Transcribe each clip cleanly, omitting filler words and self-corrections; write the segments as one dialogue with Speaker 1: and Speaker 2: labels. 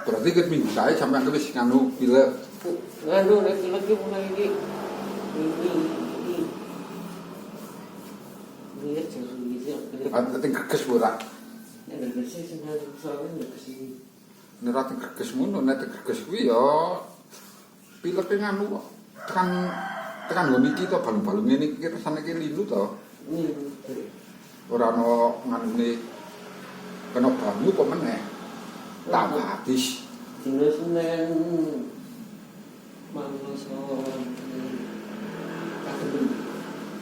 Speaker 1: Berarti ket minggu kae sampean wis nganu pilek.
Speaker 2: Nganu nek pilek ki mulai ini. Lihat jadi bisa.
Speaker 1: Ate geges ora.
Speaker 2: Nek geges sing harus soalnya geges iki.
Speaker 1: Nek ate geges ngono nek geges kuwi ya pileke nganu kok. Tekan nggon iki to balung-balung ngene iki rasane ki lilu to. Ora ana nganune kena banyu apa meneh. Tambah habis.
Speaker 2: Dino Senin mangsa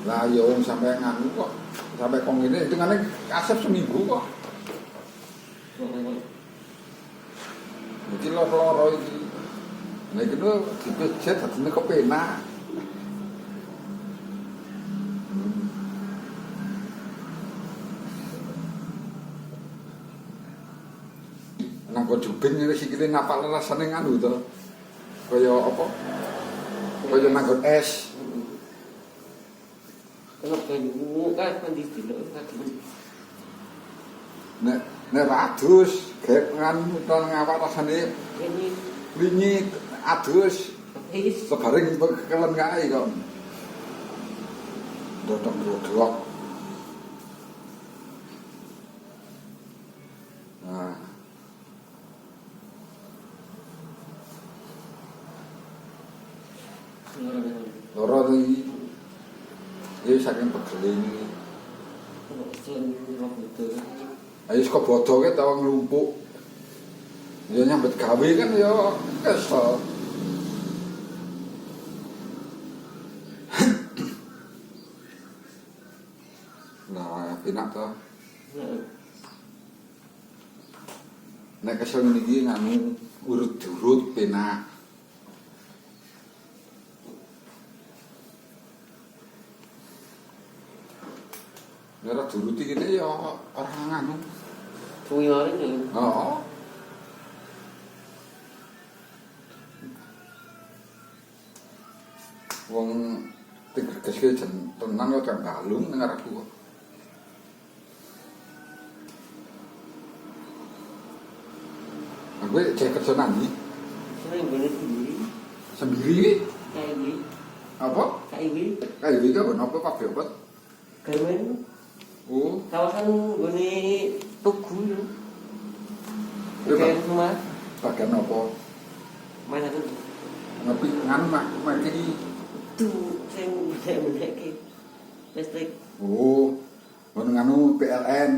Speaker 1: Lah ya wong sampe nganu kok. Sampai kok ngene hitungane asep seminggu kok. Iki loro-loro iki. Nek itu dipejet dadine kepenak. Nang kok jubing ngene sikile napal rasane nganu to. Kaya apa? Kaya nanggon es.
Speaker 2: Kalau kayu kan kondisi lho
Speaker 1: Nek adus, gek nganu utawa ngawak rasane
Speaker 2: ini
Speaker 1: wingi adus. Sebareng kelen kae kok. Dodok-dodok. Nah. Loro iki. Iki saking pegel iki. Ayo kok bodoke ta wong nglumpuk. Ya nyambet gawe kan ya kesel. Nah, enak to. Nek kesel ngene iki nganu urut-urut penak. Nek duruti kene ya ora nganu.
Speaker 2: Tuyore iki.
Speaker 1: Heeh. Wong tegeske jen tenan kok gak balung ning arepku kok. Aku cek kerja nanti.
Speaker 2: Sering bener sendiri.
Speaker 1: Sendiri?
Speaker 2: Kayak ini.
Speaker 1: Apa?
Speaker 2: Kayak ini.
Speaker 1: Kayak ini kan apa pabrik apa?
Speaker 2: Gamen.
Speaker 1: Oh,
Speaker 2: Kawasan gone Tugu yo.
Speaker 1: Iya, Pak.
Speaker 2: Oke, rumah.
Speaker 1: bagian apa?
Speaker 2: Mana tuh?
Speaker 1: Ngopi nganu mak iki.
Speaker 2: Tuh, saya menaiki listrik.
Speaker 1: Oh, ngono nganu PLN.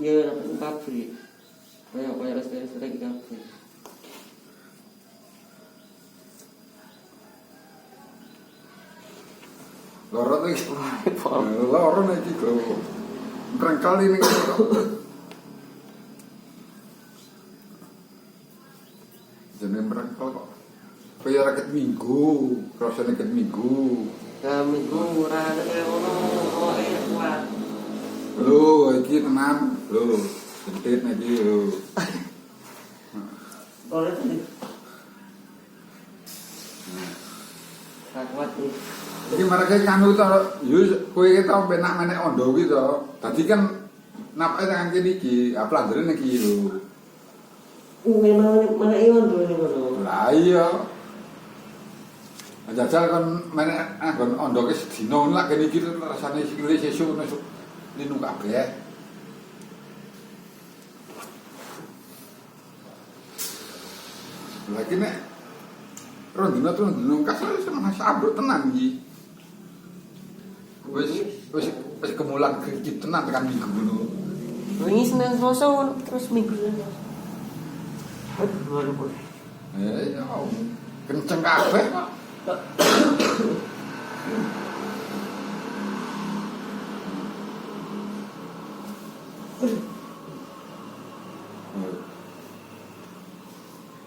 Speaker 2: Ya, dapat pabrik. Kayak listrik pabrik.
Speaker 1: Loro iki. Loro nek iki kok. Berangkali ning jenenge merengkel kok. Kaya raket minggu, rasane ket minggu.
Speaker 2: Minggu ora ada ono kuat.
Speaker 1: Lho, iki tenan. Lho, gentit nek iki lho.
Speaker 2: Ora tadi. Kuat nih.
Speaker 1: Iki mereka kanu to, yo kowe iki to penak menek ondo kuwi to. Dadi kan napake tekan kene iki, aplandere nek iki lho.
Speaker 2: Memang mana iwan dulu nih kono.
Speaker 1: Lah iya. Jajal kon menek anggon ondoke sedina lak kene iki rasane sikile sesuk nesuk linu kabeh. Lagi nek rondino kasar sama sabruk tenan iki. Wis kemulan krikit tenan tekan minggu ngono.
Speaker 2: Wingi Senin Selasa terus minggu ini. Aduh, aduh.
Speaker 1: Ya, kenceng kabeh kok.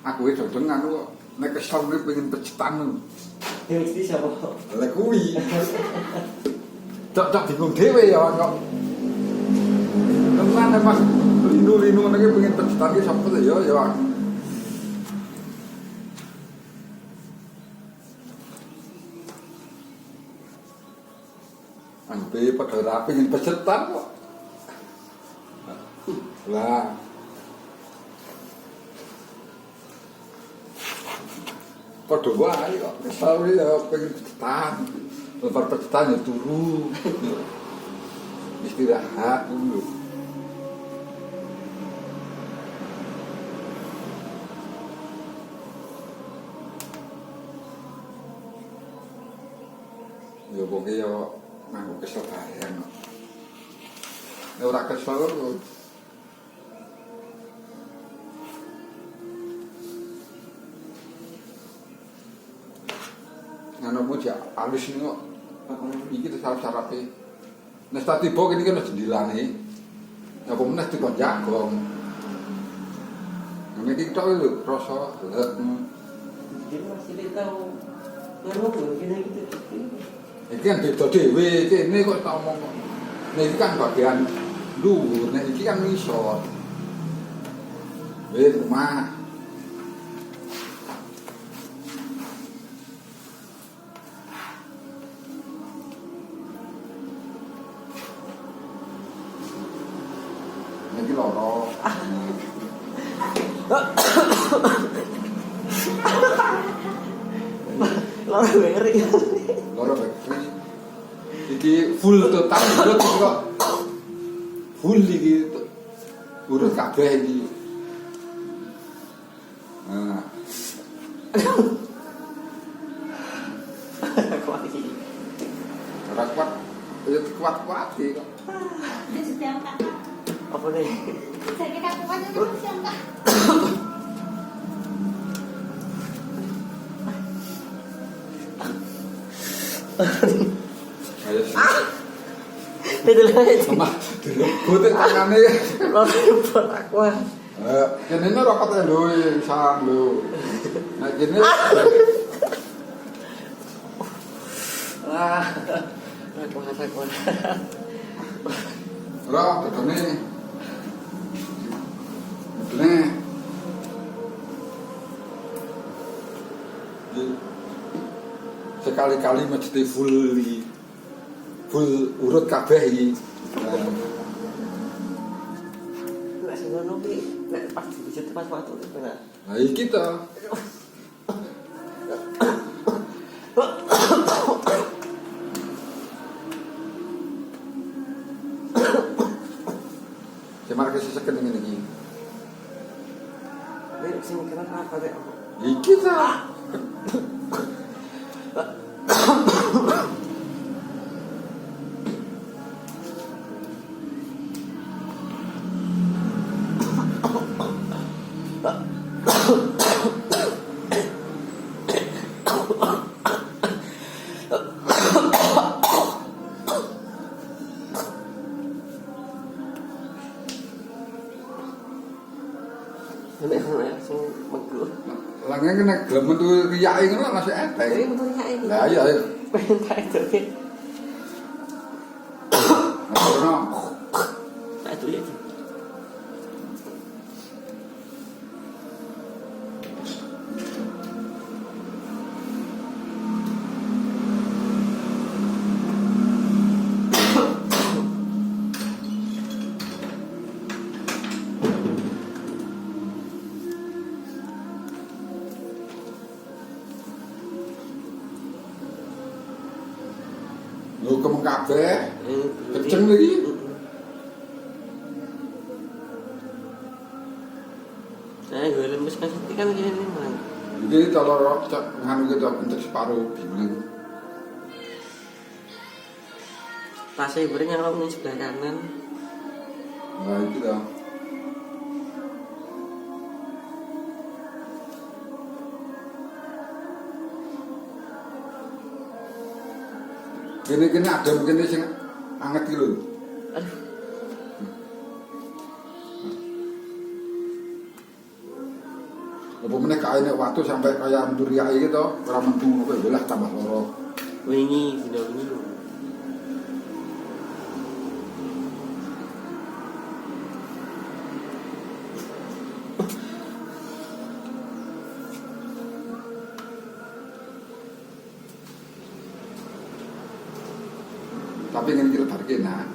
Speaker 1: Aku wis dodeng anu kok nek kesel kuwi pengen pecetan.
Speaker 2: Ya mesti siapa?
Speaker 1: Lah kuwi. Cok bingung dhewe ya kok. Tenan Mas linu-linu ngene iki pengen pecetan ki sapa to ya aku. Ampe padha rapi pengen pecetan kok. Lah Padha wae kok kesel ya pengen pedetan. Lebar pedetan ya turu. Istirahat dulu. Ya pokoke ya nganggo kesel bareng. Nek ora kesel kok anu aja alus ini kok iki sarap-sarape. Nek tak tiba kene kan jendilane. Ya apa meneh dikon jagong. Nek iki tok lho rasa
Speaker 2: Jadi masih tahu nganu begini gitu.
Speaker 1: iki kan beda dhewe, kene kok tak omong. Nek iki kan bagian dhuwur, nek iki kan ngisor. Rumah. Iki loro.
Speaker 2: Loro beri.
Speaker 1: Loro bakteri. Iki full total urut iki kok. Full iki urut kabeh iki. Nah. Ora kuat, ya kuat-kuat iki kok.
Speaker 2: Apa nih?
Speaker 3: Saya kita kuat itu masih enggak.
Speaker 1: Ayo.
Speaker 2: Itu lagi.
Speaker 1: Lemah, direbut tangane.
Speaker 2: Loro buat aku.
Speaker 1: Kene ora kate lho, sang lho. Nah kene
Speaker 2: Aku.
Speaker 1: ora tetene. Tetene. Sekali-kali mesti full urut kabeh iki.
Speaker 2: Nek sing ngono ki nek pas bisa tepat waktu itu benar.
Speaker 1: Nah iki to. Cemar ke seseken ngene iki.
Speaker 2: Nek sing kira apa dek?
Speaker 1: Iki to.
Speaker 2: Nek langsung megel.
Speaker 1: Lange kena gelem metu riyake ngono masih enteng.
Speaker 2: Jadi betul ya ini.
Speaker 1: Lah iya ayo.
Speaker 2: Pengen tak itu ki.
Speaker 1: Ono.
Speaker 2: Tak itu ya.
Speaker 1: Lho kemeng kabeh. Kenceng lagi.
Speaker 2: Saya gue lemes kan gini nih man.
Speaker 1: Jadi kalau nganu kita untuk separuh bingung.
Speaker 2: Tasnya beri yang di sebelah kanan.
Speaker 1: Nah itu dah. Gini ada mungkin sing anget iki lho.
Speaker 2: Aduh.
Speaker 1: Apa meneh kae nek watu sampai kaya nduriake gitu, ora mentu kowe belah tambah loro.
Speaker 2: Wingi video ini.
Speaker 1: Tapi ingin kita tarik nah.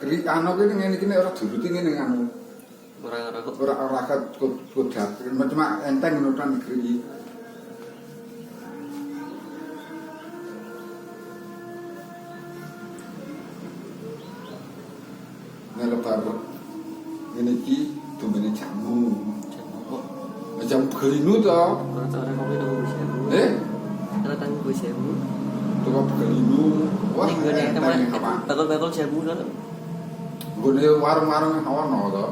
Speaker 1: kri anu ki ngene iki nek ora duruti ngene anu. Ora kudat. Cuma enteng ngono kan negeri. Nek lebar ngene iki domene jamu. Jam gelinu to.
Speaker 2: Ora kopi nang Busewu. Ora tang Busewu.
Speaker 1: Tuh gelinu. Wah,
Speaker 2: Ning gone kemarin bakul-bakul jamu kan.
Speaker 1: Gone warung-warung ono to.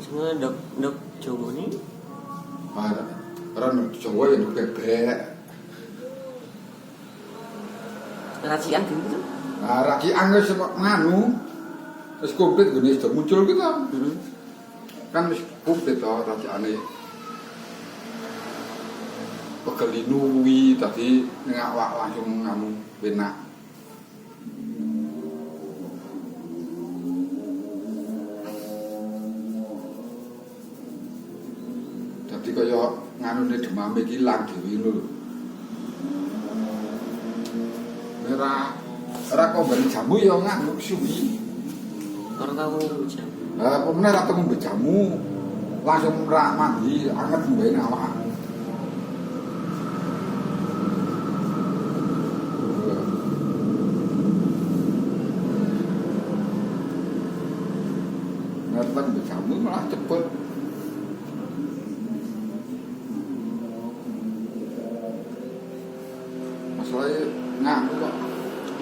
Speaker 2: Semua ndok Jawa ni.
Speaker 1: Ora ndok Jawa ya ndok bebek.
Speaker 2: Racikan gitu.
Speaker 1: Rakian wis nganu. Wis komplit gone sudah muncul kita. Kan wis komplit to racikane. Pegelinu kuwi tadi ning awak langsung nganu penak. Dadi kaya nganune demam iki ilang dhewe ngono lho. Ora kok bali jamu ya nganu suwi.
Speaker 2: Ora tau jamu.
Speaker 1: Lah pemene ra temu jamu. Langsung ra mandi anget mbene awak. Ngerti jamu malah cepet. Masalahnya nganu kok.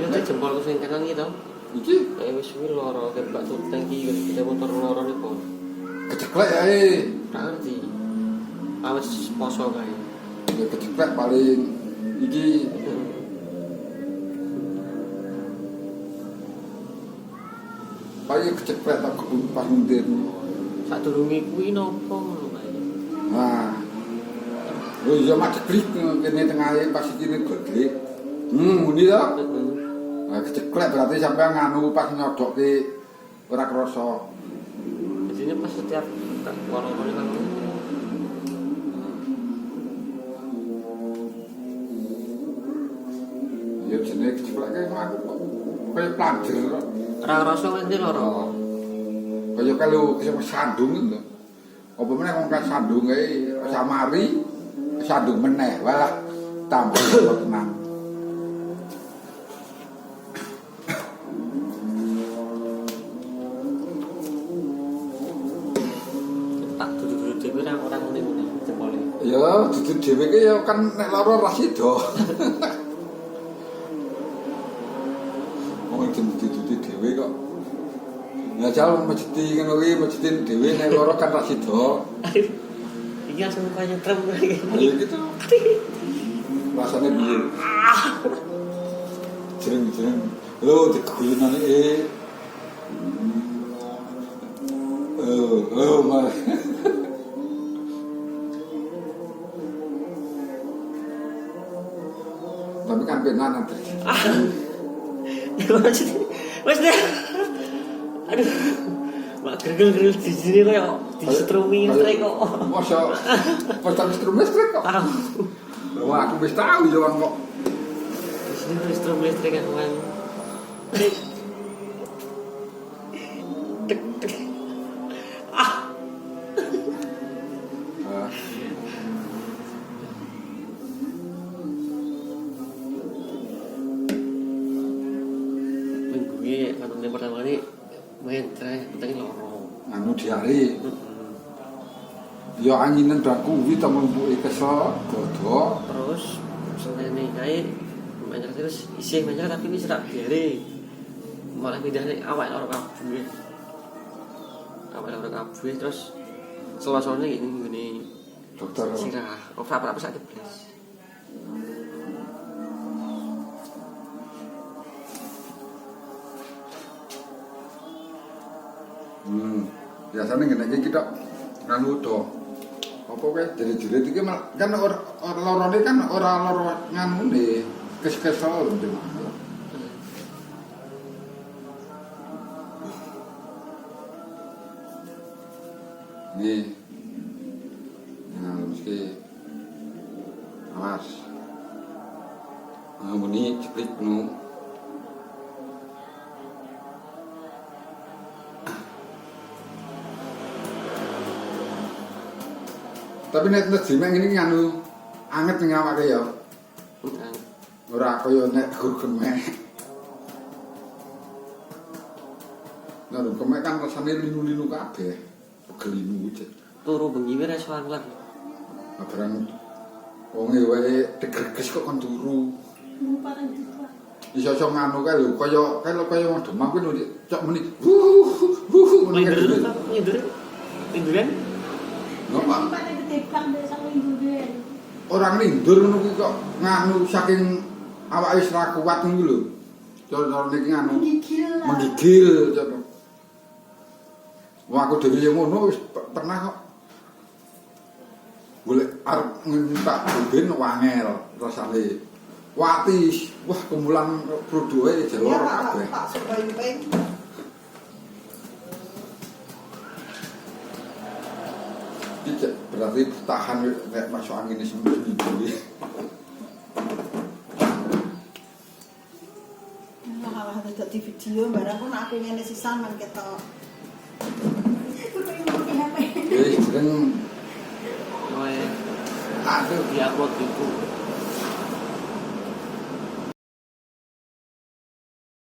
Speaker 2: Ya tak jempolku sing kanan iki to.
Speaker 1: Iki
Speaker 2: Wis suwi lara kebak tuteng iki wis sepeda motor lara niku.
Speaker 1: keceklek ae.
Speaker 2: Ora ngerti. Awes poso kae.
Speaker 1: Ya keceklek paling iki paling keceklek tak kebun pas mundir.
Speaker 2: Sadurunge kuwi napa ngono kae.
Speaker 1: Nah. Oh iya mak klik kene tengahe pas iki gede. Muni to. Nah, keceklek berarti sampai nganu pas nyodokke ora krasa.
Speaker 2: Jadinya pas setiap warung-warung kan
Speaker 1: Ya jenenge keceklek kae aku kok kaya plajer.
Speaker 2: ora ngrasa ngendi lara.
Speaker 1: Kaya kalau sandung lho. Apa meneh wong kan sandung kae samari sandung meneh walah tambah tenang.
Speaker 2: Tak dudu-dudu dhewe ora ngene-ngene jempole.
Speaker 1: Ya dudu dhewe ki ya kan nek lara ra sida. Wong dudu dhewe kok. Ya jal mesti ngono kuwi mesti dhewe nek lara kan ra sida.
Speaker 2: Iki langsung kaya trem iki.
Speaker 1: Ya gitu. Rasane piye? Jeng-jeng. Lho diguyonane mah. Tapi kan penan nanti.
Speaker 2: Wes deh. Aduh. Mak gergel-gergel di sini kaya disetrumi listrik kok.
Speaker 1: Masa pas strum listrik kok. Wah, aku wis tahu yo kok.
Speaker 2: Di sini listrik listrik kan kan. Tek tek. Minggu ini kan pertama kali main tren penting loro.
Speaker 1: Anu diare. Ya anginan dak kuwi temen mbuke kesel, dodo.
Speaker 2: Terus senene kae banyak terus isih banyak tapi wis rak diare. Malah pindah nek awak loro kabeh. Awak loro kabeh terus selasane ngene
Speaker 1: Dokter.
Speaker 2: sirah. Kok apa sak diblas.
Speaker 1: Biasane ngene iki tok nganu do. Apa wae jere-jere iki kan ora lorone kan ora loro nganune kes-kesel lho. Nih. Nah, mesti awas. Muni ceplik penuh. Tapi nek jimek ngene iki anu anget ning awake ya.
Speaker 2: Bukan.
Speaker 1: Ora kaya nek gemek. Nah, gemek kan rasane linu-linu kabeh. Pegel-linu cek.
Speaker 2: Turu bengi wis iso angler.
Speaker 1: Barang wonge wae degreges kok kon turu. Iso nganu kae lho kaya wong demam kuwi lho cok meni.
Speaker 2: Nyindir. Nyindiran.
Speaker 1: Ngapa?
Speaker 3: Pada gede bang desa linduran.
Speaker 1: Orang lindur ngono kuwi kok nganu saking awake wis ra kuat ngono lho. Cara niki nganu menggigil coba. Wah aku dhewe yo ngono wis pernah kok. Golek arep ngentak ben wangel rasane. Wati, wah kumulan produke jelor kabeh.
Speaker 4: Pak Subaipeng.
Speaker 1: Iki berarti tahan nek masuk angin iki seminggu iki.
Speaker 4: Malah dadi video barang pun aku ngene sisan men ketok.
Speaker 1: Wis jeneng
Speaker 2: Oh ya.
Speaker 1: aduh
Speaker 2: Di upload itu.